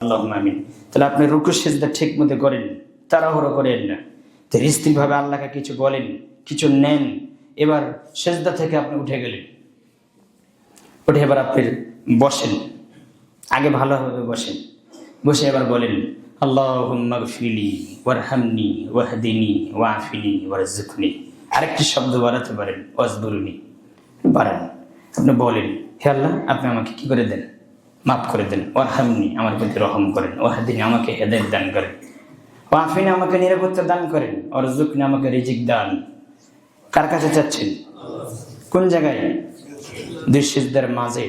আল্লাহুম্মা আমিন। তাহলে আপনি রুকু সিজদা ঠিক মতো করেন, তাড়াহুড়ো করেন না। ধীরস্থিরভাবে আল্লাহকে কিছু বলেন, কিছু নেন। এবার সিজদা থেকে আপনি উঠে গেলেন, উঠে এবার আপনি বসেন। আগে ভালোভাবে বসেন, বসে এবার বলেন আল্লাহুম্মা গফিরলি ওয়ারহামনি ওয়াহদিনি ওয়াআফিনি ওয়ারযুকনি। আরেকটি শব্দ বাড়াতে পারেন, ওয়াজবুরনি, বাড়ান। আপনি বলেন, হে আল্লাহ, আপনি আমাকে কি করে দেন, মাফ করে দেন। ওয়ারহামনি, আমার প্রতি রহম করেন। ওয়াহদিনি, আমাকে হেদায়েত দান করেন। ওয়াআফিনি, আমাকে নিরাপত্তা দান করেন। ওয়ারযুকনি, আমাকে রিজিক দান। কার কাছে চাচ্ছেন? কোন জায়গায়? দুই সিজদার মাঝে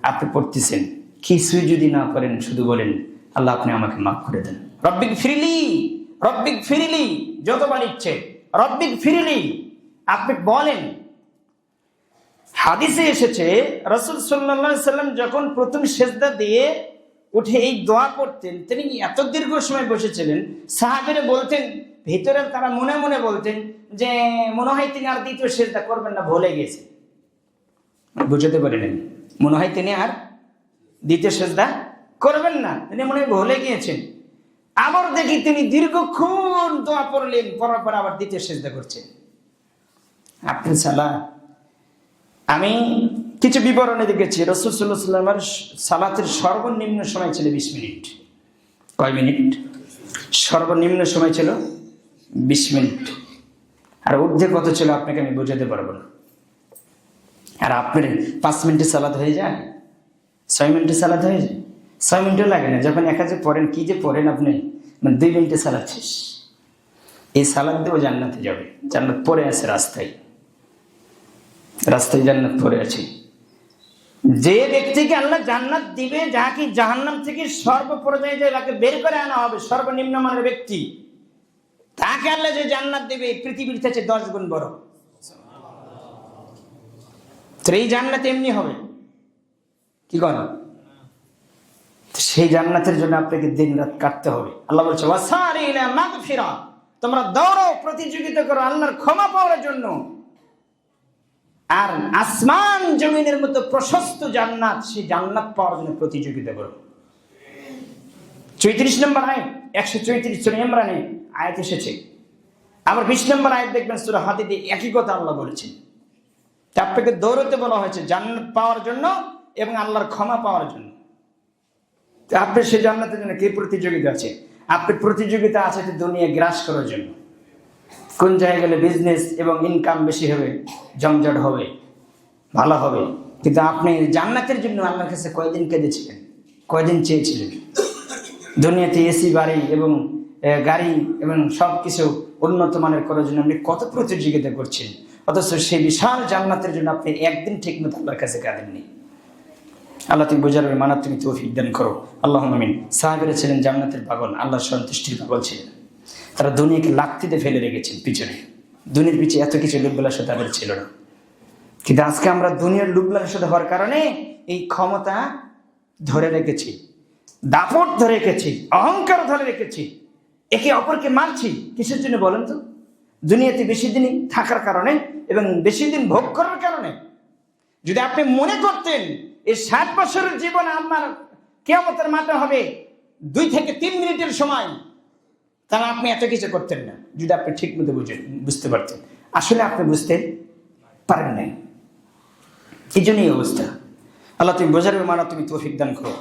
আপনি পড়তেছেন। কিছুই যদি না করেন, শুধু বলেন আল্লাহ, আপনি আমাকে মাফ করে দেন। রব্বিক ফিরলি, রব্বিক ফিরলি, যতবার ইচ্ছে রব্বিক ফিরলি আপনি বলেন। হাদিসে এসেছে রাসূল সাল্লাল্লাহু আলাইহি সাল্লাম যখন প্রথম সিজদা দিয়ে উঠে এই দোয়া পড়তেন, তিনি এত দীর্ঘ সময় বসেছিলেন। সাহাবীরা বলতেন, ভিতরে তারা মনে মনে বলতেন যে মনে হয় তিনি আর দ্বিতীয় সিজদা করবেন না, ভুলে গেছে। বুঝতে পারেন, মনে হয় তিনি আর দ্বিতীয় সিজদা করবেন না, তিনি মনে হয় ভুলে গিয়েছেন। আবার দেখি তিনি দীর্ঘক্ষণ দোয়া পড়লেন, পড়ার পর আবার দ্বিতীয় সিজদা করছেন। আপনি আমি কিছু বিবরণে দেখেছি রাসূল সাল্লাল্লাহু আলাইহি ওয়াসাল্লামের সালাতের সর্বনিম্ন সময় ছিল 20 মিনিট। কয় মিনিট? সর্বনিম্ন সময় ছিল 20 মিনিট। আর ঊর্ধ্বে কত ছিল আপনাকে আমি বোঝাতে পারবো না। আর আপনার 5 মিনিটে সালাত হয়ে যায়, 6 মিনিটে সালাত হয়ে যায়, 6 মিনিটও লাগে না। যখন একা যে পড়েন, কি যে পড়েন আপনি, মানে 2 মিনিটে সালাত শেষ। এই সালাত দিয়েও জান্নাতে যাবে। জান্নাত পড়ে আছে রাস্তায়, রাস্তায় জান্নাত পড়ে আছে। যে ব্যক্তিকে আল্লাহ জান্নাত দিবে, যাকে জাহান্নাম থেকে সর্বপর্যায়ে যাকে বের করে আনা হবে, সর্বনিম্ন মানের ব্যক্তি, তাকে আল্লাহ যে জান্নাত দেবে পৃথিবীর থেকে 10 গুণ বড়। তো এই জান্নাত এমনি হবে কি করেন? সেই জান্নাতের জন্য আপনাকে দিন রাত কাটতে হবে। আল্লাহ বলছে ওয়াসারিনা মাগফিরা, তোমরা দৌড়ো, প্রতিযোগিতা করো আল্লাহর ক্ষমা পাওয়ার জন্য। আর আসমান জমিনের মতো প্রশস্ত জান্নাত, সেই জান্নাত পাওয়ার জন্য প্রতিযোগিতা করো। 34 নম্বর আয়াত, 134 সূরা ইমরানে আয়াত এসেছে। আবার 20 নম্বর আয়াত দেখবেন সূরা হাদীদে একই কথা আল্লাহ বলেছেন। আপনাকে দৌড়তে বলা হয়েছে জান্নাত পাওয়ার জন্য এবং আল্লাহর ক্ষমা পাওয়ার জন্য। আপনি সেই জান্নাতের জন্য কি প্রতিযোগিতা আছে? আপনার প্রতিযোগিতা আছে দুনিয়া গ্রাস করার জন্য। কোন জায়গায় গেলে বিজনেস এবং ইনকাম বেশি হবে, জমজট হবে, ভালো হবে। কিন্তু আপনি জান্নাতের জন্য আল্লাহর কাছে কয়দিন কেঁদেছিলেন, কয়দিন চেয়েছিলেন? দুনিয়াতে এসি, বাড়ি এবং গাড়ি এবং সব কিছু উন্নত মানের করার জন্য আপনি কত প্রতিযোগিতা করছেন, অথচ সেই বিশাল জান্নাতের জন্য আপনি একদিন ঠিক মতো আল্লাহর কাছে কাঁদেননি। আল্লাহ তুমি বোঝার মানা তুমি তৌফিক দান করো, আল্লাহুম্মা আমিন। সাহাবীরা ছিলেন জান্নাতের পাগল, আল্লাহর সন্তুষ্টির পাগল ছিলেন। তারা দুনিয়াকে লাক্তিতে ফেলে রেখেছেন পিছনে। দুনিয়ার পিছিয়ে এত কিছু লোভলাসা তাদের ছিল না। কিন্তু আজকে আমরা দুনিয়ার লোভলাসা হওয়ার কারণে এই ক্ষমতা ধরে রেখেছি, দাপট ধরে রেখেছি, অহংকার ধরে রেখেছি, একে অপরকে মারছি। কিসের জন্য বলেন তো? দুনিয়াতে বেশি দিন থাকার কারণে এবং বেশি দিন ভোগ করার কারণে। যদি আপনি মনে করতেন এই 60 বছরের জীবন আপনার কিয়ামতের মাঠে হবে 2 থেকে 3 মিনিটের সময়, তাহলে আপনি এত কিছু করতেন না। যদি আপনি ঠিক মতো বুঝতে পারতেন, আসলে আপনি বুঝতে পারেন নাই, এই জন্যই অবস্থা। আল্লাহ তুমি বোঝার মানা তুমি তৌফিক দান করো।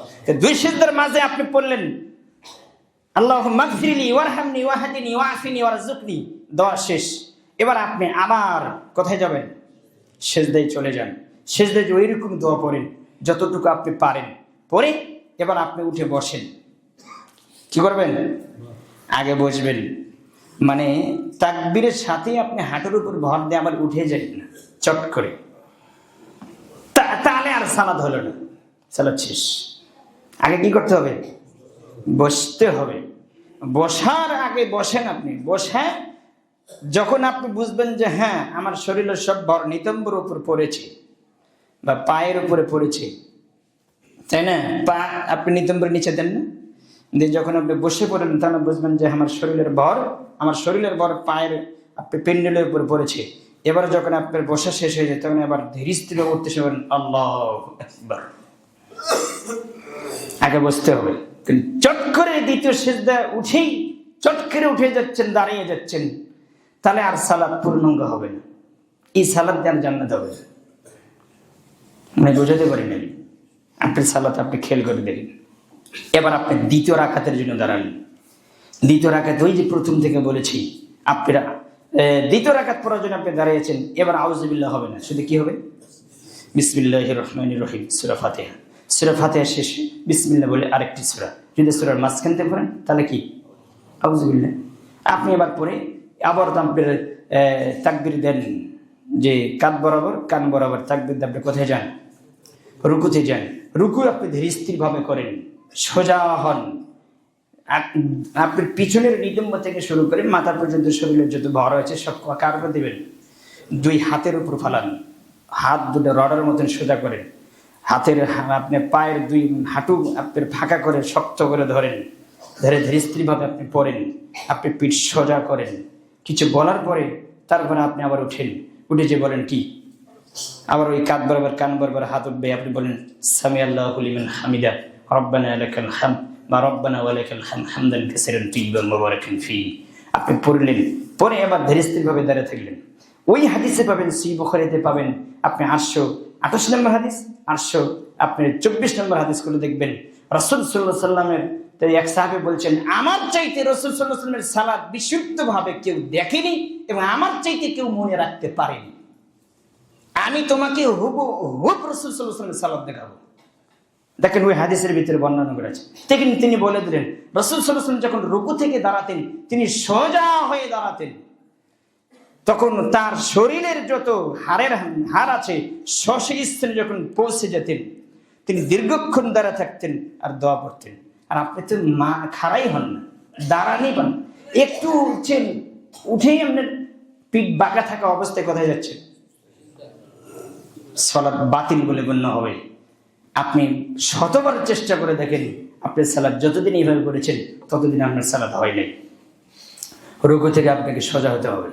2 সিজদার মাঝে আপনি পড়লেন আল্লাহুম্মা গফিরলি ওয়ারহামনি ওয়াহদিনি ওয়াআফিনি ওয়ারযুকনি, দোয়া শেষ। এবার আপনি আবার কোথায় যাবেন? সিজদায় চলে যান। সিজদায় ওইরকম দোয়া পড়েন যতটুকু আপনি পারেন, পরে এবার আপনি উঠে বসেন। কি করবেন? আগে বসবেন, মানে তাকবীরের সাথে আপনি হাঁটুর উপর ভর দিয়ে আবার উঠে যাবেন না চট করে, তাহলে আর সালাত হলো না, সালাত শেষ। আগে কি করতে হবে? বসতে হবে। বসার আগে বসেন আপনি। বসে যখন আপনি বুঝবেন যে হ্যাঁ আমার শরীরের সব ভর নিতম্বর উপর পড়েছে বা পায়ের উপরে পড়েছে, তাই না? পা আপনি নিতম্বর নিচে দেন না, দিয়ে যখন আপনি বসে পড়েন তাহলে বুঝবেন যে আমার শরীরের ভর পায়ের আপনি পেন্ডেলের উপর পড়েছে। এবার যখন আপনার বসা শেষ হয়ে যায় তখন আবার ধীরে স্থির উঠতে শুনবেন আল্লাহু আকবার। আগে বসতে হবে। চট করে দ্বিতীয় সিজদা উঠেই চট করে উঠে যাচ্ছেন, দাঁড়িয়ে যাচ্ছেন, তাহলে আর সালাত পূর্ণাঙ্গ হবে না। এই সালাত দিয়ে আর জান্নাত হবে না। মানে বোঝাতে পারি না। আপনার সালাত আপনি খেয়াল করে দেখেন। এবার আপনি দ্বিতীয় রাকাতের জন্য দাঁড়ালেন। দ্বিতীয় রাকাত ওই যে প্রথম থেকে বলেছি, আপনারা দ্বিতীয় রাকাত পড়ার জন্য আপনি দাঁড়িয়েছেন। এবার আউযুবিল্লাহ হবে না, শুধু কি হবে? বিসমিল্লাহির রহমানির রহিম, সূরা ফাতিহা। সূরা ফাতিহা শেষে বিসমিল্লাহ বলে আরেকটি সূরা। যদি সূরার মাঝখান থেকে পড়েন তাহলে কি আউযুবিল্লাহ। আপনি এবার পরে আবার আপনার তাকবীর দেন, যে কান বরাবর তাকবীর দিয়ে আপনি কোথায় যান? রুকুতে যান। রুকু আপনি ধীর স্থির ভাবে করেন, সোজা হন। আপনার পিছনের নিতম্ব থেকে শুরু করে মাথা পর্যন্ত শরীরের যত ভর হয়েছে সব কার উপর দেবেন? দুই হাতের উপর ফালান। হাত দুটো রডের মতন সোজা করেন। হাতের আপনি পায়ের দুই হাঁটু আপনার ফাঁকা করে শক্ত করে ধরেন। ধরে ধীর স্থির ভাবে আপনি পড়েন। আপনি পিঠ সোজা করেন। কিছু বলার পরে তারপরে আপনি আবার উঠেন। উঠে যে বলেন কি? আবার ওই কান বরাবর হাত উঠবে। আপনি বলেন সামি আল্লাহু লিমান হামিদা রব্বানা লাকাল হামদ বা রব্বানা ওয়া লাকাল হামদ হামদান কাসীরান তাইয়্যিবান মুবারাকান ফি। আপনি পড়লেন, পরে আবার ধীর স্থির ভাবে দাঁড়িয়ে থাকলেন। ওই হাদিসে পাবেন, সহিহ বুখারীতে পাবেন আপনি 828 নম্বর হাদিস, 824 নম্বর হাদিস করে দেখবেন। রাসূল সাল্লাল্লাহু আলাইহি সাল্লামের এক সাহাবী বলছেন, আমার চাইতে রাসূল সাল্লাল্লাহু আলাইহি সাল্লামের সালাত বিশুদ্ধভাবে কেউ দেখেনি এবং আমার চাইতে কেউ মনে রাখতে পারেনি। আমি তোমাকে হুবহু রাসূল সাল্লাল্লাহু আলাইহি সাল্লামের সালাত দেখাবো। দেখেন ওই হাদিসের ভিতরে বর্ণনা করা আছে। তিনি বলে দিলেন, রাসূল সাল্লাল্লাহু আলাইহি সাল্লাম যখন রুকু থেকে দাঁড়াতেন, তিনি সোজা হয়ে দাঁড়াতেন। তখন তার শরীরের যত হাড় আছে শশী স্থানে যখন পৌঁছে যেতেন, তিনি দীর্ঘক্ষণ দাঁড়া থাকতেন আর দোয়া পড়তেন। আর আপনি তো খাড়াই হন না, দাঁড়ানি পান, একটু উঠছেন, উঠেই আপনার পিঠ বাঁকা থাকা অবস্থায় কোথায় যাচ্ছেন? সালাত বাতিল বলে গণ্য হবে। আপনি শতবার চেষ্টা করে দেখেন, আপনার সালাত যতদিন এইভাবে করেছেন ততদিন আপনার সালাত হয় নাই। রুকু থেকে আপনাকে সোজা হতে হবে।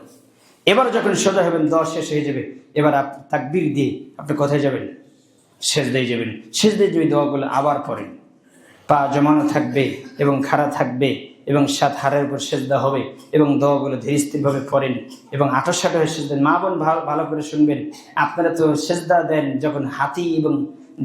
এবার যখন সোজা হবেন, দোয়া শেষ হয়ে যাবে, এবার আপনি তাকবীর দিয়ে আপনি কোথায় যাবেন? সেজদায় যাবেন। সেজদায় যে দোয়াগুলো আবার পড়েন, পা জমানো থাকবে এবং খাড়া থাকবে এবং 7 হাড়ের উপর সেজদা হবে এবং দোয়াগুলো ধীর স্থিরভাবে পড়েন এবং 28 হয়ে সেজদা। মা বোন ভালো করে শুনবেন, আপনারা তো সেজদা দেন যখন হাতি এবং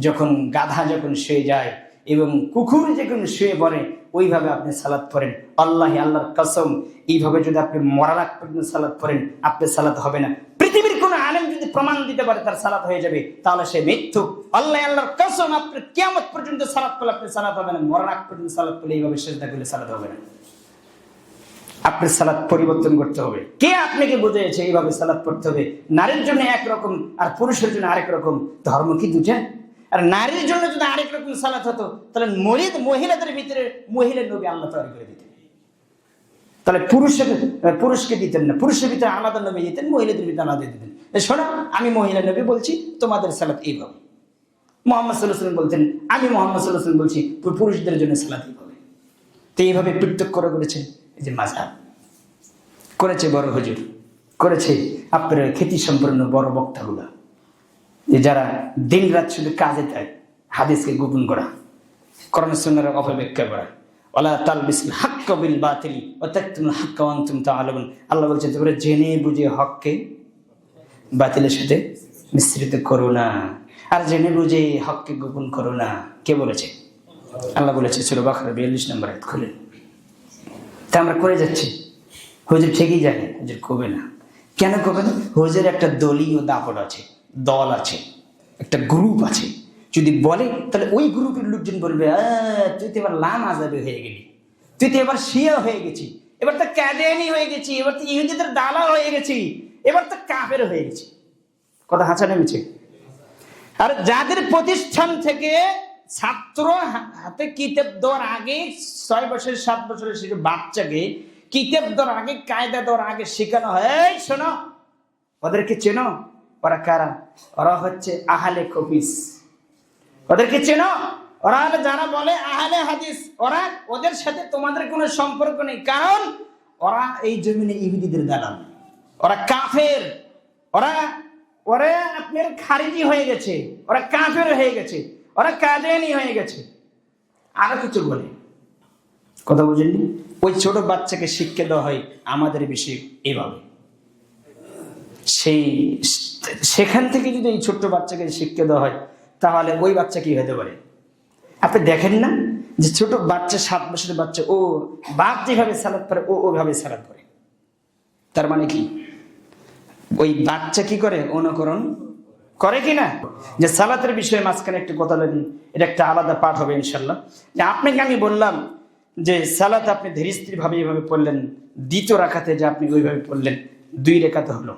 যখন গাধা যখন শুয়ে যায় এবং কুকুর যখন শুয়ে পড়ে, ওইভাবে আপনি সালাত পড়েন। আল্লাহর কসম, এইভাবে যদি আপনি মরার আগ পর্যন্ত সালাত পড়েন, আপনার সালাত হবে না। পৃথিবীর কোন আলেম যদি প্রমাণ দিতে পারে তার সালাত হয়ে যাবে, তাহলে সে মিথ্যুক। আল্লাহর কসম, আপনার কিয়ামত পর্যন্ত সালাত পড়লে আপনার সালাত হবে না। মরার আগ পর্যন্ত সালাত পড়লে এইভাবে সেজদা করলে সালাত হবে না। আপনার সালাত পরিবর্তন করতে হবে। কে আপনাকে বুঝিয়েছে এইভাবে সালাত পড়তে হবে? নারীর জন্য একরকম আর পুরুষের জন্য আরেক রকম। ধর্ম কি দুটা? আর নারীর জন্য যদি আরেক রকম সালাত হতো, তাহলে মহিলাদের ভিতরে মহিলার নবী আল্লাহ তৈরি করে দিতেন। তাহলে পুরুষকে দিতেন না, পুরুষের ভিতরে আলাদা নবী দিতেন, মহিলাদের ভিতরে আলাদা দিতেন। শোনো, আমি মহিলা নবী বলছি, তোমাদের সালাত এইভাবে। মুহাম্মদ সাল্লাল্লাহু আলাইহি ওয়াসাল্লাম বলতেন, আমি মুহাম্মদ সাল্লাল্লাহু আলাইহি ওয়াসাল্লাম বলছি, পুরুষদের জন্য সালাত এইভাবে। তো এইভাবে পৃথক করেছে এই যে মাযহাব করেছে বড় হুজুর, করেছে আপনার খ্যাতি সম্পন্ন বড় বক্তাগুলা, যে যারা দিন রাত শুধু কাজে দেয় হাদিসকে গোপন করা, কোরআন সুন্নাহর অপব্যাখ্যা করা। ওয়ালা তালবিসুল হাক্কা বিল বাতিল ওয়া তাকতুমুল হাক্কা ওয়া আনতুম তা'লামুন। আল্লাহ বলছেন, তোমরা জেনে বুঝে হককে বাতিলের সাথে মিশ্রিত করো না, আর জেনে বুঝে হককে গোপন করো না। কে বলেছে? আল্লাহ বলেছে সূরা বাকারা 42 নম্বর আয়াত খুলে। তা আমরা করে যাচ্ছি। হুজুর ঠিকই জানে, হুজুর কবে না। কেন কবে না? হুজুর একটা দলীয় দাপট আছে, দল আছে, একটা গ্রুপ আছে। যদি বলে তাহলে ওই গ্রুপের লোকজন বলবে, তুই তো এবার লাম আযাবি হয়ে গেলি, তুই তো এবার শিয়া হয়ে গেছি, এবার তো কাদিয়ানী হয়ে গেছি, এবার তো ইহুদিদের দালা হয়ে গেছি, এবার তো কাফের হয়ে গেছি। কথা হাঁচা নেমেছে। আর যাদের প্রতিষ্ঠান থেকে ছাত্র হাতে কিতাব দেওয়ার আগে 6 বছর 7 বছরের শিশু বাচ্চাকে কিতাব দেওয়ার আগে, কায়দা দেওয়ার আগে শেখানো হয়, এই শোনো, ওদেরকে চেনো? ওরা কারা? ওরা হচ্ছে আহলে হাদিস। ওদেরকে চেনো? ওরা যারা বলে আহলে হাদিস, ওদের সাথে তোমাদের কোনো সম্পর্ক নেই, কারণ ওরা এই জমিনে ইহুদিদের দালাল, ওরা কাফের, ওরা আপনার খারিজি হয়ে গেছে, ওরা কাফের হয়ে গেছে, ওরা কাদিয়ানী হয়ে গেছে। আরো কিছু বলে, কথা বুঝেননি? ওই ছোট বাচ্চাকে শিক্ষা দেওয়া হয় আমাদের বিষয়ে এইভাবে। সেখান থেকে যদি এই ছোট্ট বাচ্চাকে শিক্ষা দেওয়া হয়, তাহলে ওই বাচ্চা কি হতে পারে? আপনি দেখেন না যে ছোট বাচ্চা, 7 বছরের বাচ্চা, ও বাপ যেভাবে সালাত পড়ে ও ওভাবে সালাত পড়ে। তার মানে কি ওই বাচ্চা কি করে? অনুকরণ করে কিনা? যে সালাতের বিষয়ে মাঝখানে একটু কথা বলেন, এটা একটা আলাদা পাঠ হবে ইনশাল্লাহ। যে আপনাকে আমি বললাম যে সালাত আপনি ধীরে স্থির ভাবে এইভাবে পড়লেন, দ্বিতীয় রাকাতে যে আপনি ওইভাবে পড়লেন, 2 রাকাত হলো,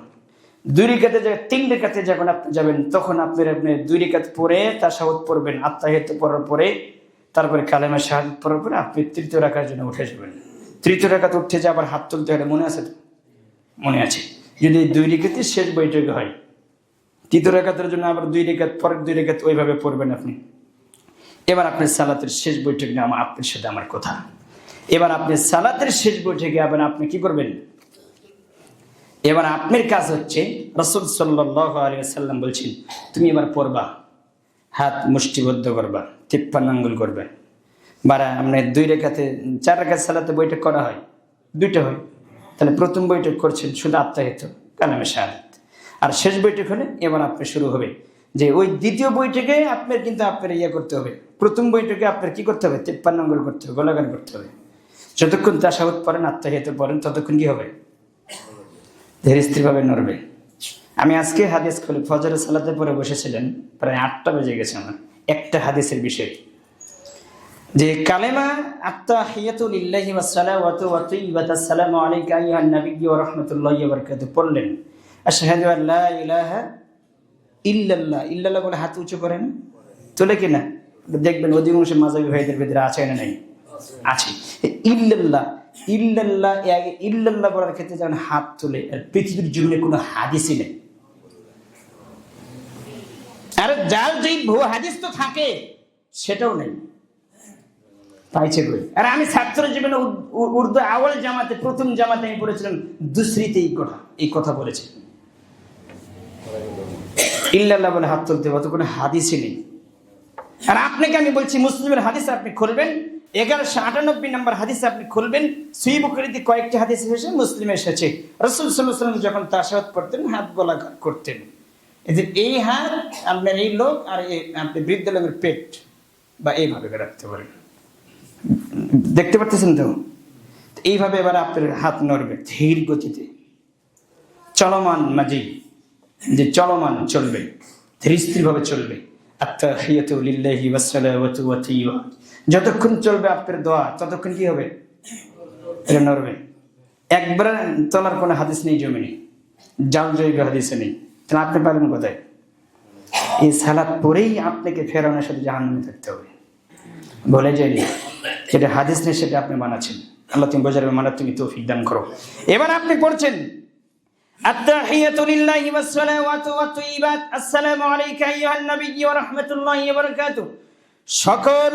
2 রাকাতে যে 3 রাকাতে যখন আপনি যাবেন, তখন আপনি 2 রাকাত পরে তাশাহুদ পড়বেন, আত্তাহিয়াত পড়ার পরে, তারপরে কালেমা শাহাদাত পড়ার পরে আপনি 3য় রাকাতের জন্য উঠে যাবেন। 3য় রাকাত উঠে যে আবার হাত তুলতে হলে মনে আছে তো? মনে আছে। যদি 2 রাকাতের শেষ বৈঠক হয়, 3য় রাকাতের জন্য আবার 2 রাকাত, পরের 2 রাকাত ওইভাবে পড়বেন আপনি। এবার আপনার সালাতের শেষ বৈঠক নিয়ে আপনার সাথে আমার কথা। এবার আপনি সালাতের শেষ বৈঠকে আবার আপনি কি করবেন? এবার আপনার কাজ হচ্ছে, রাসূল সাল্লাল্লাহু আলাইহি ওয়াসাল্লাম বলছেন, তুমি এবার পড়বা, হাত মুষ্টিবদ্ধ করবা, 53 আঙ্গুল করবে। বারা আপনি 2 রাকাতে, 4 রাকাত সালাতে বৈঠক করা হয়, 2টা হয়, তাহলে প্রথম বৈঠক করছেন শুধু আত্তাহিয়াত, কালেমা শাহাদাত, আর শেষ বৈঠক হলে এবার আপনি শুরু হবে যে ওই দ্বিতীয় বৈঠকে আপনার কিন্তু আপনার ইয়ে করতে হবে। প্রথম বৈঠকে আপনার কি করতে হবে? 53 আঙ্গুল করতে হবে, গোলাগান করতে হবে। যতক্ষণ তাশাহুদ পড়েন, আত্তাহিয়াত পড়েন, ততক্ষণ কি হবে? ধীরে স্থিরভাবে নড়বে। আমি আজকে হাদিস খুলে ফজরের সালাতে পরে বসেছিলেন, প্রায় 8টা বেজে গেছে আমার, একটা হাদিসের বিষয় যে কালেমা আত্তাহিয়াতু লিল্লাহি ওয়াস সালাওয়াতু ওয়া তাইয়্যিবাতু আসসালামু আলাইকা আইয়ুহান নাবিয়্যু ওয়া রাহমাতুল্লাহি ওয়া বারাকাতুহু পড়লেন। আশহাদু আল লা ইলাহা ইল্লাল্লাহ, ইল্লাল্লাহ বলে হাত উঁচু করেন, তোলে কিনা? দেখবেন অধিকাংশ মাযহাবী ভাইদের ভিতরে আছে না নাই? আছে। ইল্লাল্লাহ, ইল্লাল্লাহ, ইল্লাল্লাহ বলার ক্ষেত্রে যখন হাত তোলে, পৃথিবীর জীবনে কোনো হাদিসই নেই। আর যার যেই ভুয়া হাদিস তো থাকে, সেটাও নেই, পাইছে কই? আর আমি ছাত্র জীবনে উর্দু আওয়াল জামাতে, প্রথম জামাতে আমি পড়েছিলাম, দুসরিতে এই কথা বলেছে, ইল্লাল্লাহ বলে হাত তুলতে হবে, কোনো হাদিসই নেই। আর আপনাকে আমি বলছি, মুসলিমের হাদিস আপনি খুলবেন, 1198 নম্বর হাদিস আপনি খুলবেন, সহিহ বুখারীতে কয়েকটি হাদিস এসেছে, মুসলিমে এসেছে, রাসূল সাল্লাল্লাহু আলাইহি ওয়াসাল্লাম যখন তাশাহুদ পড়তেন হাত গলা করতেন, এই হাত আপনার এই লোক আর আপনি বৃদ্ধ লোকের পেট বা এইভাবে রাখতে পারেন, দেখতে পারতেছেন তো? এইভাবে এবার আপনার হাত নড়বে ধীর গতিতে, চলমান মাঝি, যে চলমান চলবে, ধীর স্থির ভাবে চলবে। আত্তাহিয়াতু লিল্লাহি ওয়াস সালাওয়াতু ওয়া তাইয়্যিবাত, যতক্ষণ চলবে আপনার দোয়া, ততক্ষণ কি হবে? এটা নড়বে। একবার চলার কোনো হাদিস নেই জমিনে, জালজয়ী হাদিসে নেই, তাহলে আপনি পাবেন কোথায়? এই সালাত পরেই আপনাকে ফেরানোর সাথে জাহান্নামে থাকতে হবে, বলে যায়নি। সেটা হাদিস নেই, সেটা আপনি বানাচ্ছেন। আল্লাহ তুমি বোঝার মানা, তুমি তৌফিক দান করো। এবার আপনি পড়ছেন, আত্তাহিয়াতু লিল্লাহি ওয়াস সালাওয়াতু ওয়াত তাইয়্যিবাত, আসসালামু আলাইকা আইয়ুহান নাবিয়্যু ওয়া রাহমাতুল্লাহি ওয়া বারাকাতুহু। সকল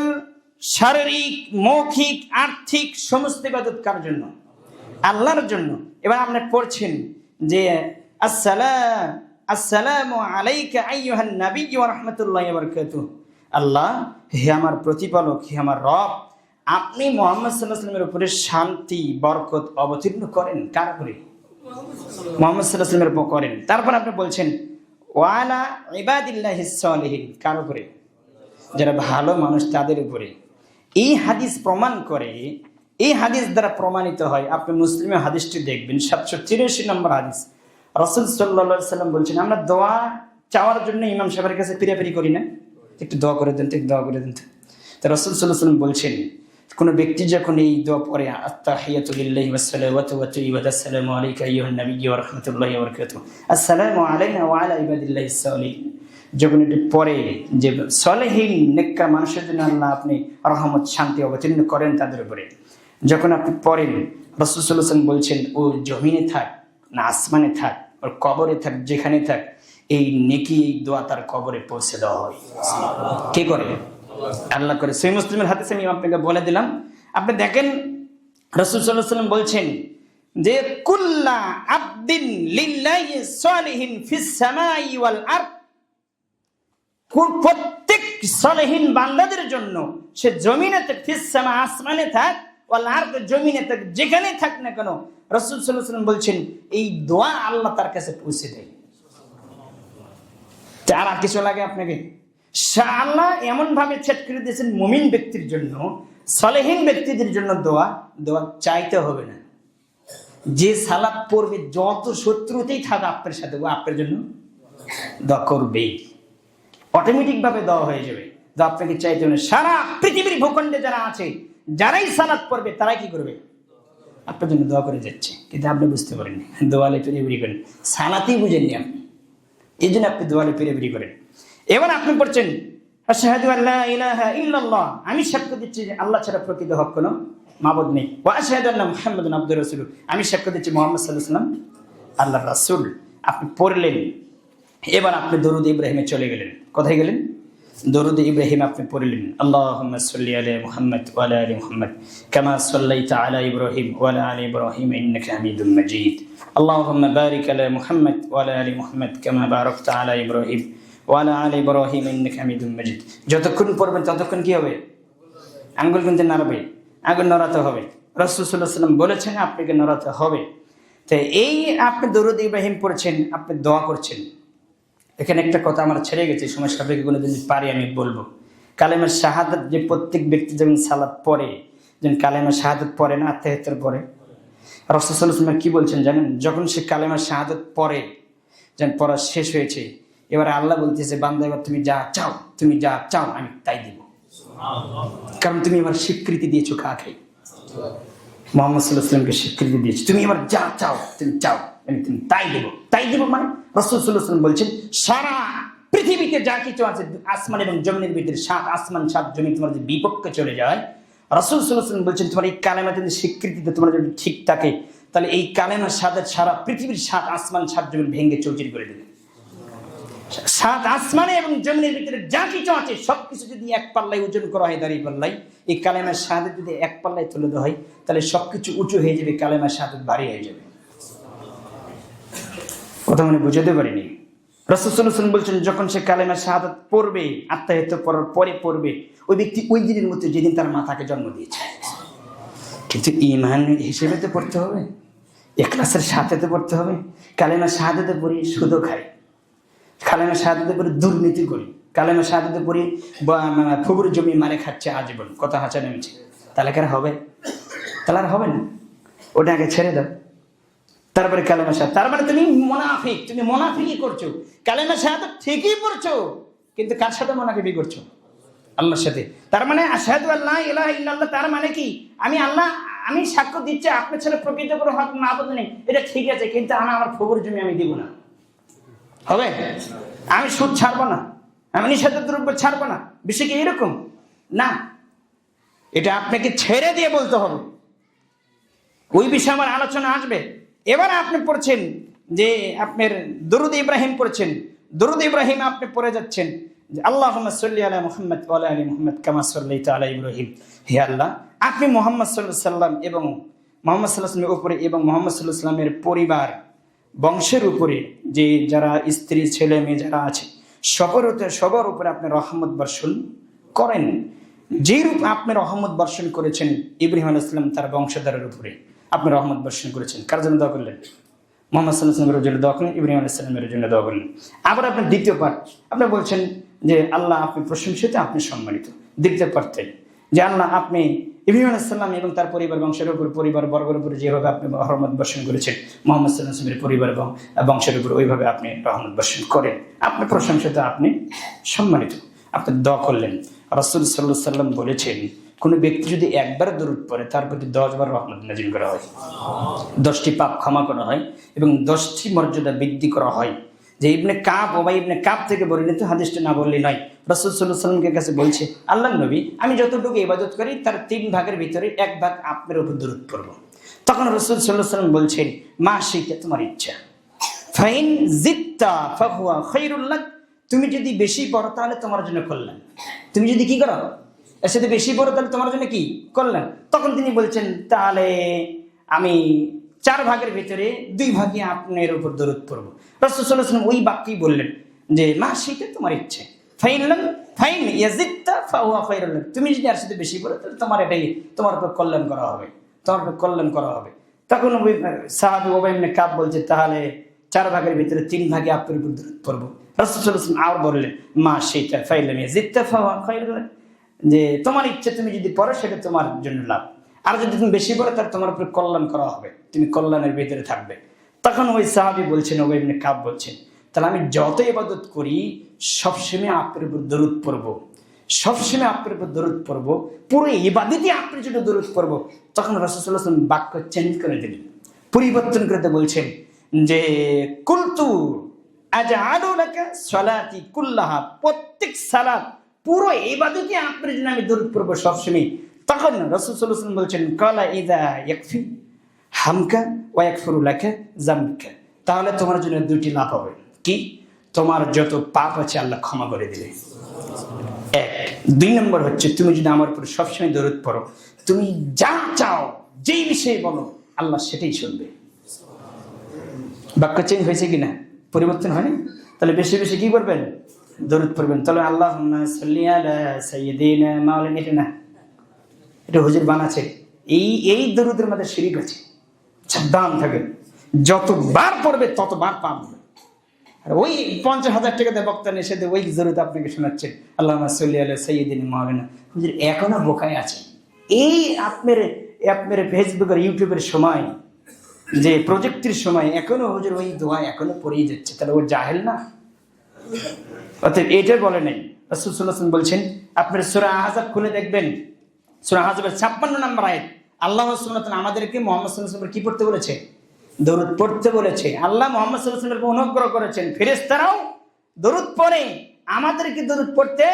শারীরিক, মৌখিক, আর্থিক সমস্ত ইবাদত কার জন্য? আল্লাহর জন্য। এবার আপনি পড়ছেন যে আসসালামু আলাইকা আইয়ুহান নাবিয়্যু ওয়া রাহমাতুল্লাহি ওয়া বারাকাতুহু। আল্লাহ, হে আমার প্রতিপালক, হে আমার রব, আপনি মুহাম্মদ সাল্লাল্লাহু আলাইহি ওয়াসাল্লামের উপরে শান্তি বরকত অবতীর্ণ করেন। কার উপরে? মুহাম্মদ সাল্লাল্লাহু আলাইহি ওয়াসাল্লামের উপর করেন। তারপর আপনি বলছেন ওয়ালা ইবাদিল্লাহিস সালিহিন, কার উপরে? যারা ভালো মানুষ, তাদের উপরে। এই হাদিস প্রমাণ করে, এই হাদিস দ্বারা প্রমাণিত হয়, আপনি মুসলিমের হাদিসটি দেখবেন, 783 নম্বর হাদিস। রাসূল সাল্লাল্লাহু আলাইহি ওয়াসাল্লাম বলছেন, আমরা দোয়া চাওয়ার জন্য ইমাম সাহেবের কাছে পিরাপিরি করি না, একটু দোয়া করে দেন, একটু দোয়া করে দেন। তো রাসূল সাল্লাল্লাহু আলাইহি ওয়াসাল্লাম বলছেন, কোন ব্যক্তি যখন এই দোয়া পড়ে, আত্তাহিয়াতু লিল্লাহি ওয়াস সালাওয়াতু ওয়াত তাইয়্যিবাত, আসসালামু আলাইকা আইয়ুহান নাবিয়্যু ওয়া রাহমাতুল্লাহি ওয়া বারাকাতুহু, আসসালামু আলাইনা ওয়া আলা ইবাদিল্লাহিস সালিহিন, যখন এটি পড়ে, যে সালেহীন নেককার মানুষের জন্য আল্লাহ আপনি রহমত শান্তি অবতীর্ণ করেন তাদের উপরে, যখন আপনি পড়েন, রাসূল সাল্লাল্লাহু আলাইহি ওয়াসাল্লাম বলছেন, ও জমিনে থাক না আসমানে থাক, ওর কবরে থাক, যেখানে থাক, এই নেকি, এই দোয়া তার কবরে পৌঁছে দেওয়া হয়। কে করে? আল্লাহ করে। সহিহ মুসলিমের হাদিস আমি আপনাকে বলে দিলাম। আপনি দেখেন, রাসূল সাল্লাল্লাহু আলাইহি ওয়াসাল্লাম বলছেন যে কুল্লা আবদিন লিল্লাহি সালিহিন ফিস সামাই ওয়াল আরদ, প্রত্যেক সালেহীন বান্দাদের জন্য, সে জমিনে থাক, ফিস সামা আসমানে থাক, ওয়াল আরদ, জমিনে থাক, যেখানে থাক না কেন, রাসূল সাল্লাল্লাহু আলাইহি ওয়াসাল্লাম বলছেন এই দোয়া আল্লাহ তার কাছে পৌঁছে দেয়। আর কিছু লাগে আপনাকে? আল্লাহ এমন ভাবে সেট করে দিয়েছেন মুমিন ব্যক্তির জন্য, সালেহীন ব্যক্তিদের জন্য দোয়া চাইতে হবে না। যে সালাত পড়বে যত শত্রুতেই থাকে আপনার সাথে, ও আপনার জন্য দোয়া করবেই, অটোমেটিক ভাবে দোয়া হয়ে যাবে। দোয়া আপনাকে চাইতে হবে না। সারা পৃথিবীর ভূখণ্ডে যারা আছে, যারাই সালাত পড়বে তারাই কি করবে? আপনার জন্য দোয়া করে যাচ্ছে, কিন্তু আপনি বুঝতে পারেননি, দোয়ালে পেরিয়ে করেন, সালাতেই বুঝেননি আপনি, এই জন্য আপনি দোয়ালে পেরিয়ে করেন। এবার আপনি পড়ছেন আশহাদু আল্লা ইলাহা ইল্লাল্লাহ, আমি সাক্ষ্য দিচ্ছি যে আল্লাহ ছাড়া প্রকৃত হক কোনো মাবুদ নেই, ওয়া আশহাদু আন্না মুহাম্মাদান আবদুহু ওয়া রাসূলুহু, আমি সাক্ষ্য দিচ্ছি মুহাম্মদ সাল্লাল্লাহু আলাইহি ওয়াসাল্লাম আল্লাহর রাসূল। আপনি পড়লেন, এবার আপনি দরুদ ইব্রাহিমে চলে গেলেন। কোথায় গেলেন? দরুদ ইব্রাহিম আপনি পড়লেন, আল্লাহুম্মা সাল্লি আলা মুহাম্মদ ওয়া আলা আলি মুহাম্মদ কামা সাল্লাইতা আলা ইব্রাহিম ওয়া আলা আলি ইব্রাহিম ইন্নাকা হামিদুম মাজিদ। আল্লাহুম্মা বারিক আলা মুহাম্মদ ওয়া আলা আলি মুহাম্মদ কামা বারাকতা আলা ইব্রাহিম ওয়া আলা আলি ইব্রাহিম ইন্নাকা হামিদুম মাজিদ। যতক্ষণ পড়বেন ততক্ষণ কি হবে? আঙ্গুল কিন্তু নাড়বে, আঙ্গুল নড়াতে হবে। রাসূল সাল্লাল্লাহু আলাইহি ওয়াসাল্লাম বলেছেন আপনাকে নড়াতে হবে। তো এই আপনি দরুদ ইব্রাহিম পড়ছেন, আপনি দোয়া করছেন। এখানে একটা কথা আমার ছেড়ে গেছে, সময় সাপেক্ষে কোনো যদি পারি আমি বলবো। কালেমা শাহাদাত যে প্রত্যেক ব্যক্তি যখন সালাত পড়ে, যখন কালেমা শাহাদাত পড়ে না, আত্মাহিয়াতের পরে, রাসূল সাল্লাল্লাহু আলাইহি ওয়াসাল্লাম কি বলছেন জানেন? যখন সে কালেমা শাহাদাত পড়ে, যখন পড়া শেষ হয়েছে, এবারে আল্লাহ বলতেছে বান্দা এবার তুমি যা চাও, তুমি যা চাও আমি তাই দিব, কারণ তুমি এবার স্বীকৃতি দিয়েছো কাকে? মুহাম্মদ সাল্লাল্লাহু আলাইহি ওয়াসাল্লামকে স্বীকৃতি দিয়েছো, তুমি এবার যা চাও তুমি চাও আমি তুমি তাই দেবো। তাই দেবো মানে রাসূল সাল্লাল্লাহু আলাইহি ওয়াসাল্লাম বলছেন সারা পৃথিবীতে যা কিছু আছে, আসমান এবং জমিনের ভিতরে, 7 আসমান 7 জমি তোমার যদি বিপক্ষে চলে যায়, রাসূল সাল্লাল্লাহু আলাইহি ওয়াসাল্লাম বলছেন তোমার এই কালেমা যদি স্বীকৃতিতে তোমার যদি ঠিক থাকে, তাহলে এই কালেমার সাথে সারা পৃথিবীর 7 আসমান 7 জমি ভেঙে চৌচির করে দেবে। 7 আসমানে এবং জমিনের ভিতরে যা কিছু আছে সবকিছু যদি এক পাল্লায় ওজন করা হয়, দাঁড়িয়ে পাল্লায়, এই কালেমার শাহাদাত যদি এক পাল্লায় তুলে দেওয়া হয়, তাহলে সবকিছু উঁচু হয়ে যাবে, কালেমার শাহাদাত ভারী হয়ে যাবে। কথা মনে বুঝাতে পারিনি? রাসূল সাল্লাল্লাহু আলাইহি ওয়াসাল্লাম বলছেন যখন সে কালেমা শাহাদাত পড়বে, আত্মাহিত পড়ার পরে পড়বে, ওই ব্যক্তি ওই দিনের মতো যেদিন তার মাতাকে জন্ম দিয়েছে। কিন্তু ঈমান হিসেবে তো পড়তে হবে, ইখলাসের সাথে তো পড়তে হবে। কালেমা শাহাদাতে পড়ি সুদও খাই, কালেমা শাহাদাতে পড়ি দুর্নীতি করি, কালেমা শাহাদাতে পড়ি ফুবুর জমি মারে খাচ্ছে আজীবন, কথা হাঁচা নেমেছে, তাহলে কার হবে? তাহলে আর হবে না, ওটা আগে ছেড়ে দাও। তারপরে কালেমা শাহাদাত, তার মানে তুমি মুনাফিক, তুমি মুনাফিকই করছো। কালেমা শাহাদাত ঠিকই পড়ছো, কিন্তু কার সাথে মুনাফিকি করছো? আল্লাহর সাথে। তার মানে আশহাদু আল্লা ইলাহা ইল্লাল্লাহ, তার মানে কি আমি সাক্ষ্য দিচ্ছি আপনার ছেলে প্রকৃত কোনো হক মাবুদ নেই, এটা ঠিক আছে, কিন্তু আমার ফুবুর জমি আমি দিব না। হবে? আমি সুদ ছাড়বো না, আমি নিষিদ্ধ দ্রব্য ছাড়বো না, বিষয় কি এরকম না? এটা আপনাকে ছেড়ে দিয়ে বলতে হবে, ওই বিষয়ে আমার আলোচনা আসবে। এবার আপনি পড়ছেন যে আপনার দরুদ ইব্রাহিম পড়ছেন, দরুদ ইব্রাহিম আপনি পড়ে যাচ্ছেন যে আল্লাহুম্মা সাল্লি আলা মুহাম্মদ ওয়া আলা আলি মুহাম্মদ কামা সাল্লাইতা আলা ইব্রাহিম। হে আল্লাহ, আপনি মুহাম্মদ সাল্লাল্লাহু আলাইহি ওয়াসাল্লাম এবং মুহাম্মদ সাল্লাল্লাহু আলাইহি ওয়াসাল্লামের উপরে এবং মুহাম্মদ সাল্লাল্লাহু আলাইহি ওয়াসাল্লামের পরিবার বংশের উপরে, যে যারা স্ত্রী ছেলে মেয়ে যারা আছে সবার উপরে আপনি রহমত বর্ষণ করেন, যে রূপ আপনি রহমত বর্ষণ করেছেন ইব্রাহিম আলাইহিস সালাম তার বংশধরের উপরে আপনি রহমত বর্ষণ করেছেন। কার জন্য দোয়া করলেন? মুহাম্মদ সাল্লাল্লাহু আলাইহি ওয়াসাল্লামের জন্য দোয়া করলেন, ইব্রাহিম আলাইহিস সালামের জন্য দোয়া করলেন। আবার আপনার দ্বিতীয় পাঠ আপনি বলছেন যে আল্লাহ আপনি প্রশংসিত, আপনি সম্মানিত। দ্বিতীয় পাঠে যে আল্লাহ আপনি ইব্রাহিম আলাইহিস সালাম এবং তার পরিবার বংশের উপর, পরিবার বর্গের উপরে যেভাবে আপনি রহমত বর্ষণ করেছেন, মুহাম্মদ সাল্লাল্লাহু আলাইহি ওয়াসাল্লামের পরিবার এবং বংশের উপর ওইভাবে আপনি রহমত বর্ষণ করেন। আপনি প্রশংসিত, আপনি সম্মানিত, আপনি দোয়া করলেন। রাসূল সাল্লাল্লাহু আলাইহি ওয়াসাল্লাম বলেছেন কোনো ব্যক্তি যদি একবার দরুদ পড়ে তার প্রতি 10 বার রহমত নাযিল করা হয়, 10টি পাপ ক্ষমা করা হয় এবং 10টি মর্যাদা বৃদ্ধি করা হয়। যে ইবনে কাব, ওবাই ইবনে কাব থেকে বর্ণিত, হাদিসটা না বললেই নয়। রাসূল সাল্লাল্লাহু আলাইহি ওয়াসাল্লামের কাছে বলছে আল্লাহর নবী, আমি যতটুকু ইবাদত করি তার 3 ভাগের ভিতরে 1 ভাগ আপনার উপর দরুদ পড়ব। তখন রাসূল সাল্লাল্লাহু আলাইহি ওয়াসাল্লাম বলছেন মা শিতা, তোমার ইচ্ছা, ফাইন জিত্তা ফাহুয়া খায়রুল লাক, তুমি যদি বেশি পড়ো তাহলে তোমার জন্য কল্যাণ। তুমি যদি কি করো, এর সাথে বেশি পড়ো তাহলে তোমার জন্য কি কল্যাণ। তখন তিনি বলছেন তাহলে আমি 4 ভাগের ভিতরে 2 ভাগে আপনার উপর দরুদ পড়ব। রাসূল সাল্লাল্লাহু আলাইহি ওয়াসাল্লাম ওই বাক্যই বললেন যে মা শিতা, তোমার ইচ্ছে, ফাইন লাম ফাইন ইয়াজিদতা ফাহুয়া খায়রুল লাক, তুমি যদি আর সাথে বেশি বলো তাহলে তোমার এটাই তোমার উপর কল্যাণ করা হবে, তোমার উপর কল্যাণ করা হবে। তখন ওই সাহাবী উবাই ইবনে কাব বলছে, তাহলে 4 ভাগের ভিতরে 3 ভাগে আপনার উপর দরুদ পড়বো। রাসূল সাল্লাল্লাহু আলাইহি ওয়াসাল্লাম আর বললেন, মা শাইতা ফাইলাম ইয়াজিদতা ফাহুয়া খায়রুল লাক, যে তোমার ইচ্ছে তুমি যদি পড়ো সেটা তোমার জন্য লাভ, আর যদি তুমি বেশি পড়ো তাহলে তোমার উপর কল্যাণ করা হবে, তুমি কল্যাণের ভিতরে থাকবে। তখন ওই সাহাবী বলছেন, উবাই ইবনে কাব বলছেন, তাহলে আমি যত ইবাদত করি সবসময় আপনার উপর দরুদ পড়বো, সবসময় আপনার উপর দরুদ পড়বো, পুরো ইবাদতই আপনার জন্য দরুদ পড়বো। তখন রাসূল সাল্লাল্লাহু আলাইহি ওয়াসাল্লাম বাক্য চেঞ্জ করে দিলেন, পরিবর্তন করতে বলছেন যে কুলতু আজআলু লাকা সালাতি কুল্লাহা, প্রত্যেক সালাত পুরো ইবাদতই আপনার জন্য আমি দরুদ পড়বো সবসময়। তখন রাসূল সাল্লাল্লাহু আলাইহি ওয়াসাল্লাম বলছেন, কালা ইযা ইয়াকফি হামকা ওয়া ইয়াগফিরু লাকা যামকা, তাহলে তোমার জন্য 2টি লাভ হবে। কি? তোমার যত পাপ আছে আল্লাহ ক্ষমা করে দিবে, 1। 2 নম্বর হচ্ছে তুমি যদি আমার উপর সবসময় দরুদ পড়ো, তুমি যা চাও যেই বিষয়ে বলো আল্লাহ সেটাই শুনবে। বাক্য চেঞ্জ হয়েছে কিনা? পরিবর্তন হয়নি? তাহলে বেশি বেশি কি করবেন? দরুদ পড়বেন। তাহলে আল্লাহুম্মা সাল্লি আলা সাইয়্যিদিনা মাওলানা, এটা না, এটা হুজুর বানাচ্ছে। এই দরুদের মধ্যে শিরিক আছে, সাবধান থাকেন। যতবার পড়বে ততবার পাপ হবে। আর ওই 50,000 টাকা দিয়ে বক্তা এসে ওই দরুদ আপনাকে শোনাচ্ছেন, আল্লাহুম্মা সাল্লি আলা সাইয়্যিদিনা মাওলানা, হুজুর এখনো বোকায় আছে। এই আপনার ফেসবুক আর ইউটিউবের সময়, যে প্রযুক্তির সময়, এখনো হুজুর ওই দোয়া এখনো পড়েই যাচ্ছে, তাহলে ও জাহেল না? অতএব এটা বলে নাই। রাসূল সাল্লাল্লাহু আলাইহি ওয়াসাল্লাম বলছেন, আপনার সূরা আহজাব খুলে দেখবেন, সূরা আহজাবের 56 নম্বর আয়াত, আল্লাহ সুবহানাহু ওয়া তাআলা আমাদেরকে মুহাম্মদ সাল্লাল্লাহু আলাইহি ওয়াসাল্লাম কি পড়তে বলেছে? দরুদ পড়তে বলেছে। আল্লাহ মুহাম্মদ সাল্লাল্লাহু আলাইহি ওয়াসাল্লামকে অনুগ্রহ করেছেন, ফেরেশতারাও দরুদ পড়ে, আমাদেরকে দরুদ পড়তে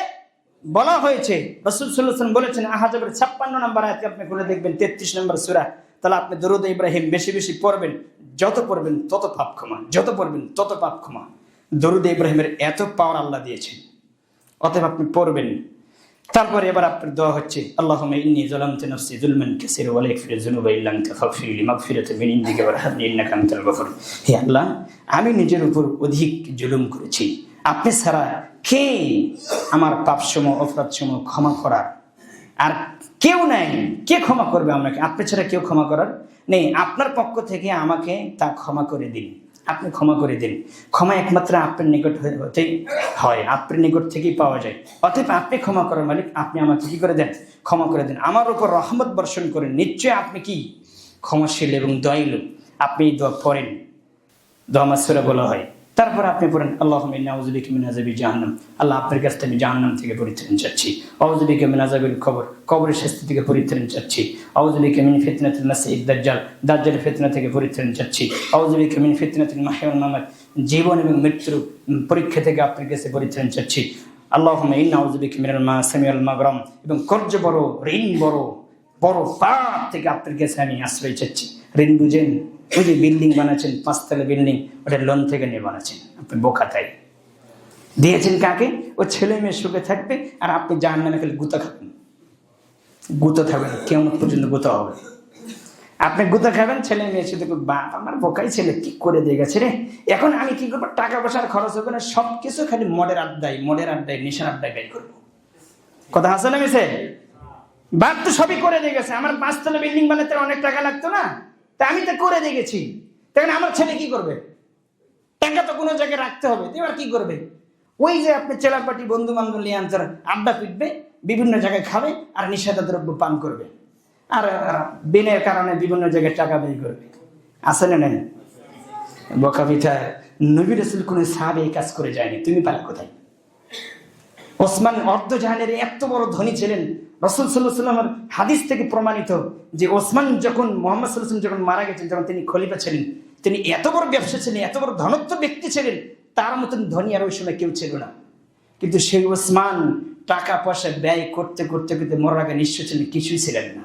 বলা হয়েছে। রাসূল সাল্লাল্লাহু আলাইহি ওয়াসাল্লাম বলেছেন, আহজাবের 56 নম্বর আয়াতকে আপনি খুলে দেখবেন, 33 নম্বর সূরা, তাহলে আপনি দরুদ ইব্রাহিম বেশি বেশি পড়বেন, যত পড়বেন তত পাপ ক্ষমা, যত পড়বেন তত পাপ ক্ষমা। দরুদ ইব্রাহিমের এত পাওয়ার আল্লাহ দিয়েছেন, অতএব আপনি পড়বেন। তারপরে এবার আপনার দোয়া হচ্ছে, আল্লাহুম্মা ইন্নী যালামতু নাফসি যুলমান কাসীরা ওয়া লা ইয়াগফিরু যুনুবা ইল্লা আনতা ফাগফির লি মাগফিরাতাম মিন ইনদিকা ওয়ারহামনি ইন্নাকা আনতাল গফুর। হে আল্লাহ, আমি নিজের উপর অধিক জুলুম করেছি, আপনি ছাড়া কে আমার পাপসমূহ অপরাধসমূহ ক্ষমা করার? আর কেউ নাই, কে ক্ষমা করবে আমাকে? আপনি ছাড়া কেউ ক্ষমা করার নেই। আপনার পক্ষ থেকে আমাকে তা ক্ষমা করে দিন, আপনি ক্ষমা করে দিন। ক্ষমা একমাত্র আপনার নিকট হতেই হয়, আপনার নিকট থেকেই পাওয়া যায়। অতএব আপনি ক্ষমা করার মালিক, আপনি আমাকে কি করে দেন? ক্ষমা করে দেন, আমার উপর রহমত বর্ষণ করেন। নিশ্চয় আপনি কি ক্ষমাশীল এবং দয়ালু। আপনি এই দোয়া পড়েন, দোয়া মাসসুরা বলা হয়। তারপর আপনি পড়েন, আল্লাহুম্মা ইন্নী আউযু বিকা মিন আযাবি জাহান্নাম, আল্লাহ আপনার কাছ থেকে আমি জাহান্নাম থেকে পরিত্রাণ চাচ্ছি। আউযু বিকা মিন আযাবিল কবর, কবরের শাস্তি থেকে পরিত্রাণ চাচ্ছি। আউযু বিকা মিন ফিতনাতিল মাসিহিদ দাজ্জাল, দাজ্জালের ফিতনা থেকে পরিত্রাণ চাচ্ছি। আউযু বিকা মিন ফিতনাতিল মাহইয়া ওয়াল মামাত, জীবন এবং মৃত্যুর পরীক্ষা থেকে আপনার কাছে পরিত্রাণ চাচ্ছি। আল্লাহুম্মা ইন্নী আউযু বিকা মিনাল মাসামি ওয়াল মাগরাম, এবং কর্জ বড়, ঋণ বড়, বড় পাপ থেকে আপনার কাছে আমি আশ্রয় চাচ্ছি। ঋণ বুঝেন? ওই যে বিল্ডিং বানাচ্ছেন, 5 তলা বিল্ডিং, ওটা লোন থেকে নিয়ে বানাচ্ছেন, আপনি বোকা তাই দিয়েছেন কাকে? ও ছেলে মেয়ে সুখে থাকবে, আর আপনি জাহান্নামে খেলে গুতা খাবেন, গুতা খাবেন, কিয়ামত পর্যন্ত গুতা হবে। আপনি গুতা খাবেন, ছেলে মেয়ে শুধু বাপ আমার বোকাই ছেলে কি করে দিয়ে গেছে রে, এখন আমি কি করবো? টাকা পয়সার খরচ হবে না, সবকিছু খালি মদের আড্ডায়, নেশার আড্ডায় ব্যয় করবো। কথা আছে না মিছে? বাপ তো সবই করে দিয়ে গেছে, আমার 5 তলা বিল্ডিং বানাতে অনেক টাকা লাগতো না, তা আমি তো করে দিয়ে গেছি, তাহলে আমার ছেলে কি করবে? টাকা তো কোনো জায়গায় রাখতে হবে, এবার কি করবে? ওই যে আপনি চেলাপাটি বন্ধু বান্ধব নিয়ে আনতে আড্ডা পিটবে, বিভিন্ন জায়গায় খাবে, আর নিষেধ দ্রব্য পান করবে, আর বিনের কারণে বিভিন্ন জায়গায় টাকা ব্যয় করবে। আছে না নাই? বকা পিঠা। নবী রাসূল কোন সাহাবী এই কাজ করে যায়নি, তুমি পালা কোথায়? ওসমান অর্ধজাহানের এত বড় ধনী ছিলেন। রাসূল সাল্লাল্লাহু আলাইহি ওয়াসাল্লামের হাদিস থেকে প্রমাণিত যে ওসমান যখন মুহাম্মদ সাল্লাল্লাহু আলাইহি ওয়াসাল্লাম যখন মারা গেছেন, যখন তিনি খলিফা ছিলেন, তিনি এত বড় ব্যবসা ছিলেন, এত বড় ধনত্ব ব্যক্তি ছিলেন, তার মতন ধনী আর ওই সময় কেউ ছিল না। কিন্তু সেই ওসমান টাকা পয়সা ব্যয় করতে করতে করতে মরার আগে নিঃস্ব ছিলেন, কিছুই ছিলেন না।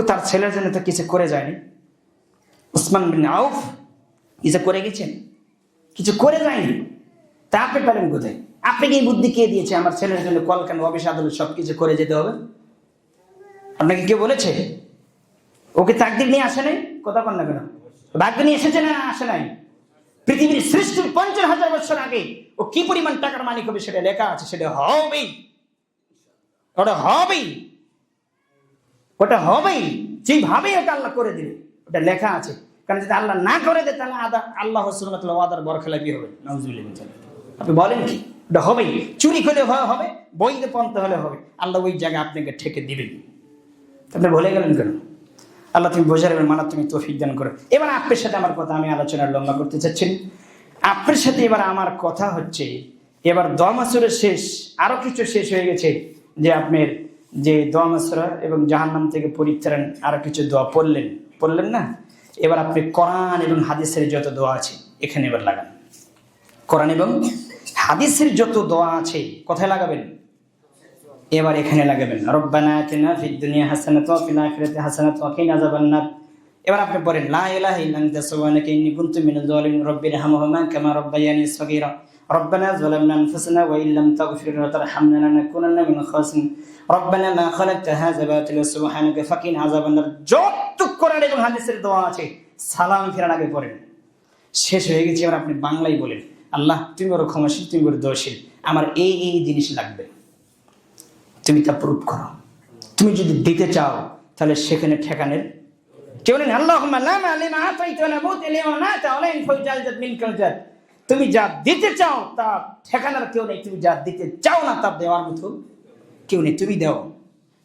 তার ছেলের জন্য তো কিছু করে যায়নি। ওসমান বিন আউফ কিছু করে গেছেন? কিছু করে যায়নি। তা আপনি পেলেন কোথায়? আপনাকে এই বুদ্ধি কে দিয়েছে আমার ছেলের জন্য কলকান অফিস আদালত সবকিছু করে যেতে হবে? আপনাকে কে বলেছে? ওকে তাকদীর নিয়ে আসে নাই? কথা বল না কেন? ভাগ্য নিয়ে এসেছে না আসে নাই? পৃথিবীর সৃষ্টির 50,000 বছর আগে ও কি পরিমাণ টাকার মালিক হবে সেটা লেখা আছে, সেটা হবেই, ওটা হবেই, ওটা হবেই, যেভাবেই ওটা আল্লাহ করে দিবে ওটা লেখা আছে। কারণ যদি আল্লাহ না করে দেয় তাহলে আল্লাহ সুবহানাহু ওয়াদার বরখেলাপি হবে। নাউজুবিল্লাহ। আপনি বলেন কি? ওটা হবেই, চুরি করলে হবে, বৈধ পন্থা হলে হবে, আল্লাহ ওই জায়গায় আপনাকে ঠেকে দিবেন। আপনি ভুলে গেলেন কেন? আল্লাহ তুমি বোঝার এবং মানা তুমি তৌফিক দান করো। এবার আপনার সাথে আমার কথা, আমি আলোচনার লম্বা করতে চাচ্ছি, আপনার সাথে এবার আমার কথা হচ্ছে, এবার দোয়া মাসুরের শেষ, আরো কিছু শেষ হয়ে গেছে, যে আপনার যে দোয়া মাসুরা এবং জাহান্নাম থেকে পরিত্রাণ আরো কিছু দোয়া পড়লেন না? এবার আপনি কোরআন এবং হাদিসের যত দোয়া আছে এখানে এবার লাগান। কোরআন এবং হাদিসের যত দোয়া আছে কোথায় লাগাবেন? এবার এখানে লাগাবেন। রব্বানা আতিনা ফিদ দুনিয়া হাসানাতাও ওয়া ফিল আখিরাতি হাসানাতাও ওয়া কিনা আযাবান নার। এবার আপনি পড়েন লা ইলাহা ইল্লা আনতা সুবহানাকা ইন্নী কুনতু মিনাজ জালিমিন রব্বিরহামহুমা কামা রাব্বায়ানি সগীরা রব্বানা যালামনা আনফুসানা ওয়া ইল্লাম তাগফির ওয়া তারহামনা লানাকুনান্না মিনাল খাসিরিন রব্বানা মা খালাকতা হাযা বাতিলা সুবহানাকা ফাকিনা আযাবান নার। যত কোরআন এবং হাদিসের দোয়া আছে সালাম ফেরার আগে পড়েন। শেষ হয়ে গেছে, এবার আপনি বাংলায় বলেন, আল্লাহ তুমি বড় ক্ষমাশীল, তুমি বড় দয়াশীল, আমার এই জিনিস লাগবে, তুমি তা প্রুফ করো। তুমি যদি দিতে চাও তাহলে সেখানে ঠেকানের কেউ নেই। আল্লাহুম্মা লা মালিমা আতাইতা ওয়া লা মুতিলিমা মানাতা ওয়া লা ইনফাউ জালজাত মিনকাল জাত। তুমি যা দিতে চাও তা ঠেকানোর কেউ নেই, তুমি যা দিতে চাও না তা দেওয়ার মতো কেউ নেই, তুমি দাও।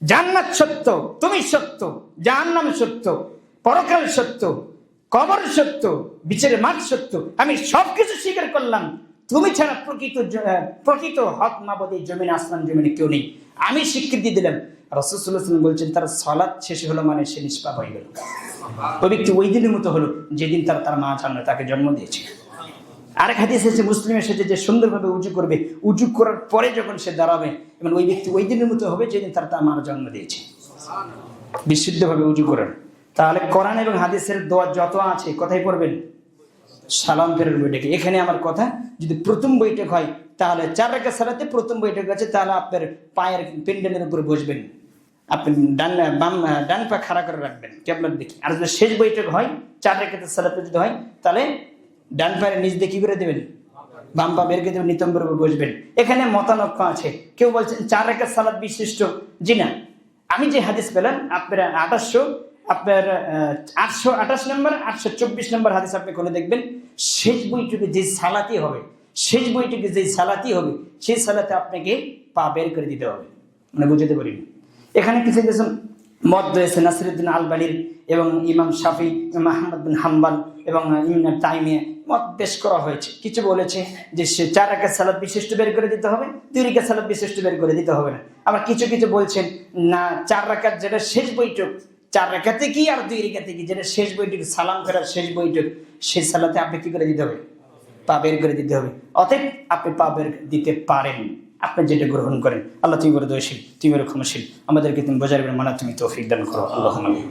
জান্নাত সত্য, তুমি সত্য, জাহান্নাম সত্য, পরকাল সত্য, কবর সত্য, বিচারের মাঠ সত্য, আমি সবকিছু স্বীকার করলাম, তুমি ছাড়া প্রকৃত হক মাবুদ এই জমিনে, আসমান জমিনে কেউ নেই, আমি স্বীকৃতি দিলাম। রাসূল সাল্লাল্লাহু আলাইহি ওয়াসাল্লাম বলছেন তার সালাত শেষ হলো মানে সে নিষ্পাপ হয়ে গেল। ওই ব্যক্তি ওই দিনের মতো হলো যেদিন তার মা জান্নাতে তাকে জন্ম দিয়েছে। আরেক হাদিস এসেছে, মুসলিম এসেছে, যে সুন্দরভাবে উজু করবে, উজু করার পরে যখন সে দাঁড়াবে এবং ওই ব্যক্তি ওই দিনের মতো হবে যেদিন তার মার জন্ম দিয়েছে। বিশুদ্ধভাবে উজু করেন। তাহলে কোরআন এবং হাদিসের দোয়া যত আছে কোথায় পড়বেন? সালাম ফেরার বৈঠকে। এখানে আমার কথা, যদি প্রথম বৈঠক হয় তাহলে 4 রাকাত সালাতে প্রথম বৈঠক আছে, তাহলে আপনার পায়ের পেন্ডেলের উপরে বসবেন, আপনি ডান পা খাড়া করে রাখবেন কেবলার দিকে। আর যদি শেষ বৈঠক হয় 4 রাকাতের সালাতে যদি হয় তাহলে ডান পায়ের নিচ দিয়ে কি করে দেবেন? বাম পা বের করে দেবেন, নিতম্বের উপর বসবেন। এখানে মতানক্য আছে, কেউ বলছেন 4 রাকাত সালাত বিশিষ্ট। জি না, আমি যে হাদিস পেলাম আপনার 828 নম্বর 824 নম্বর হাদিস আপনি খুলে দেখবেন, শেষ বইটুকু যে সালাতি হবে, শেষ বইটুকু যে সালাতি হবে সেই সালাতে আপনাকে পা বের করে দিতে হবে। মানে বুঝতে পারি এখানে কিছু কিছু মত রয়েছে নাসিরউদ্দিন আলবানির এবং ইমাম শাফি, আহমদ বিন হাম্বল এবং ইবনে তাইমিয়া মত পেশ করা হয়েছে। কিছু বলেছে যে সে 4 রাকাত সালাত বিশিষ্ট বের করে দিতে হবে, 2 রাকাত সালাত বিশিষ্ট বের করে দিতে হবে না। আবার কিছু বলছেন না, 4 রাকাত যেটা শেষ বৈঠক, 4 রাকাতে কি আর 2 রাকাতে কি, যেটা শেষ বৈঠক সালাম ফেরার শেষ বৈঠক, সেই সালাতে আপনি কি করে দিতে হবে? পা বের করে দিতে হবে। অতএব আপনি পা বের দিতে পারেন, আপনি যেটা গ্রহণ করেন। আল্লাহ তুমি বড় দয়াশীল, তুমি বড় ক্ষমাশীল, আমাদেরকে তুমি বোঝার মানা তুমি তৌফিক দান করো। আল্লাহুম্মা আমিন।